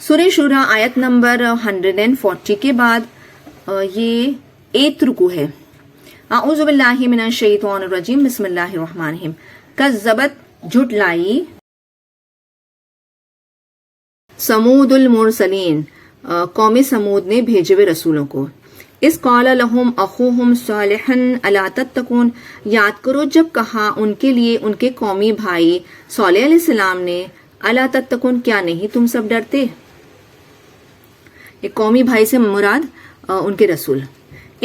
سورہ شورا آیت نمبر 140 کے بعد یہ 8 رکو ہے. اعوذ باللہ من الشیطان الرجیم. بسم اللہ الرحمن الرحیم. کذبت جھٹلائی سمود المرسلین قوم سمود نے بھیجے ہوئے رسولوں کو. اس قال لہم اخوہم صالحا الا تتقون. یاد کرو جب کہا ان کے لیے ان کے قومی بھائی صالح علیہ السلام نے الا تتقون کیا نہیں تم سب ڈرتے. ایک قومی بھائی سے مراد ان کے رسول.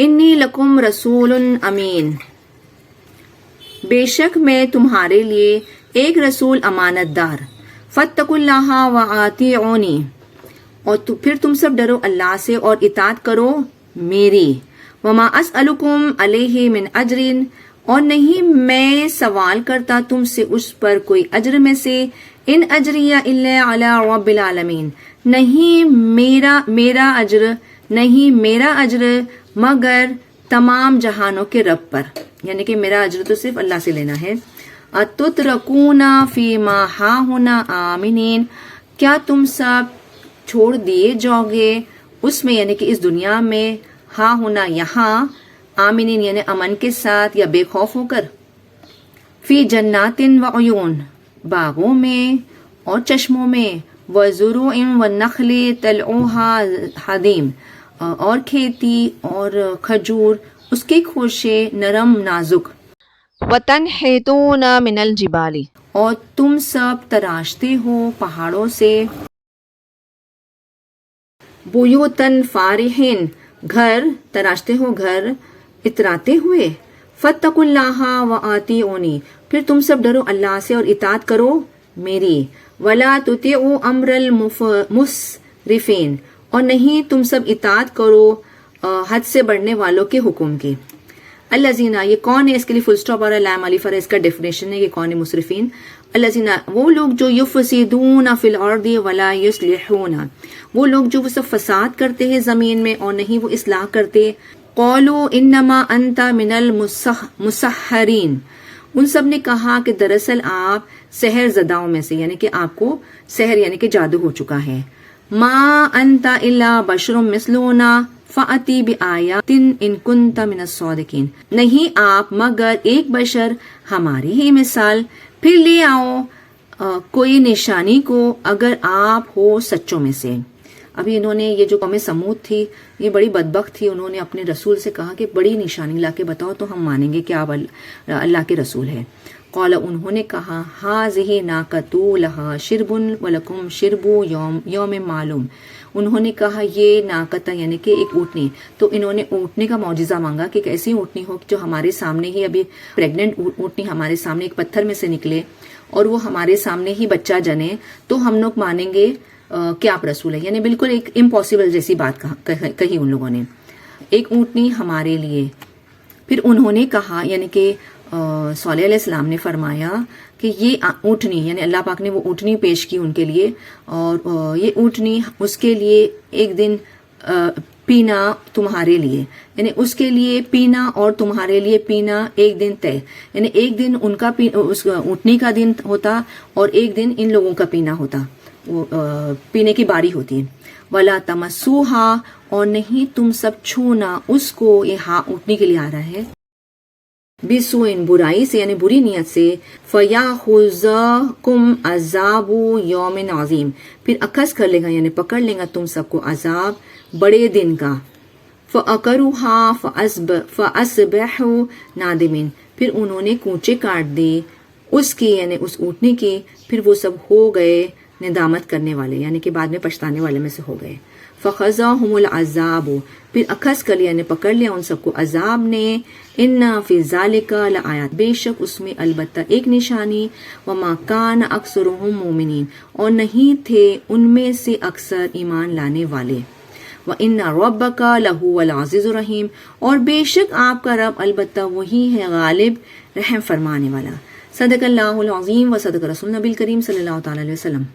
انی لکم رسول امین. بے شک میں تمہارے لیے ایک رسول امانت دار. فاتقوا اللہ واطیعونی. اور پھر تم سب ڈرو اللہ سے اور اطاعت کرو میری. وما اسألکم علیہ من اجر. اور نہیں میں سوال کرتا تم سے اس پر کوئی اجر میں سے. ان اجریہ الا علی رب العالمین. نہیں میرا اجر مگر تمام جہانوں کے رب پر. یعنی کہ میرا اجر تو صرف اللہ سے لینا ہے. اتترکون فیما ہاہنا آمنین. کیا تم سب چھوڑ دیے جاؤ گے اس میں یعنی کہ اس دنیا میں ہاں ہونا یہاں آمنین یعنی امن کے ساتھ یا بے خوف ہو کر. فی جنات و عیون. باغوں میں اور چشموں میں. وزروع والنخل طلعها حدیم. اور کھیتی اور کھجور اس کے خوشے نرم نازک. وتنحتون من الجبال. اور تم سب تراشتے ہو پہاڑوں سے. بیوتن فارحین. گھر تراشتے ہو گھر اتراتے ہوئے. فاتقوا اللہ واطیعونی. پھر تم سب ڈرو اللہ سے اور اطاعت کرو میری. ولا تطیعوا امر المسرفین. اور نہیں تم سب اطاعت کرو حد سے بڑھنے والوں کے حکم کے. الذین یہ کون ہے اس کے لیے فل سٹاپ اور لام الف ہے اس کا ڈیفینیشن ہے. یہ کون ہے مسرفین؟ الذین وہ لوگ جو یفسدون فی الارض ولا یصلحون. وہ لوگ جو وہ سب فساد کرتے ہیں زمین میں اور نہیں وہ اصلاح کرتے. قالوا انما انت من المسحرین. ان سب نے کہا کہ دراصل آپ سحر زداؤں میں سے یعنی کہ آپ کو سحر یعنی کہ جادو ہو چکا ہے. ما انت الا بشر مثلنا فاتی بآیات ان کنت من الصادقین. نہیں آپ مگر ایک بشر ہماری ہی مثال. پھر لے آؤ کوئی نشانی کو اگر آپ ہو سچوں میں سے. ابھی انہوں نے یہ جو قوم سمود تھی یہ بڑی بدبخت تھی. انہوں نے اپنے رسول سے کہا کہ بڑی نشانی لا کے بتاؤ تو ہم مانیں گے کہ آپ اللہ کے رسول ہیں. قال انہوں نے کہا ھذہ ناقۃ لھا شرب ولکم شرب یوم معلوم. انہوں نے کہا یہ ناقۃ یعنی کہ ایک اونٹنی. تو انہوں نے اونٹنی کا معجزہ مانگا کہ ایسی اونٹنی ہو جو ہمارے سامنے ہی ابھی پریگننٹ اونٹنی ہمارے سامنے ایک پتھر میں سے نکلے اور وہ ہمارے سامنے ہی بچہ جنے تو ہم لوگ مانیں گے کہ آپ رسول ہیں. یعنی بالکل ایک امپاسبل جیسی بات کہی ان لوگوں نے. ایک اونٹنی ہمارے لیے. پھر انہوں نے کہا یعنی کہ صالح علیہ السلام نے فرمایا کہ یہ اونٹنی یعنی اللہ پاک نے وہ اونٹنی پیش کی ان کے لیے اور یہ اونٹنی اس کے لیے ایک دن پینا تمہارے لیے یعنی اس کے لیے پینا اور تمہارے لیے پینا ایک دن طے. یعنی ایک دن ان کا اس اونٹنی کا دن ہوتا اور ایک دن ان لوگوں کا پینا ہوتا. وہ پینے کی باری ہوتی ہے. ولا تمسوها. اور نہیں تم سب چھونا اس کو. یہ ہاں اونٹنی کے لیے آ رہا ہے. بسوء برائی سے یعنی بری نیت سے. فیاخذکم عذاب یوم عظیم. پھر اخذ کر لے گا یعنی پکڑ لے گا تم سب کو عذاب بڑے دن کا. فعقروها فاصبحوا نادمین. پھر انہوں نے کونچے کاٹ دی اس کی یعنی اس اونٹنی کی. پھر وہ سب ہو گئے ندامت کرنے والے یعنی کہ بعد میں پچھتانے والے میں سے ہو گئے. فخذاهم العذاب. پھر اخذ کر لیا یعنی پکڑ لیا ان سب کو عذاب نے. ان فی ذالک لآیات. بے شک اس میں البتہ ایک نشانی. وما کان اکثرهم مومنین. اور نہیں تھے ان میں سے اکثر ایمان لانے والے. وان ربک لہو العزیز الرحیم. اور بے شک آپ کا رب البتہ وہی ہے غالب رحم فرمانے والا. صدق اللہ العظیم و صدق رسول نبی کریم صلی اللہ تعالی علیہ وسلم.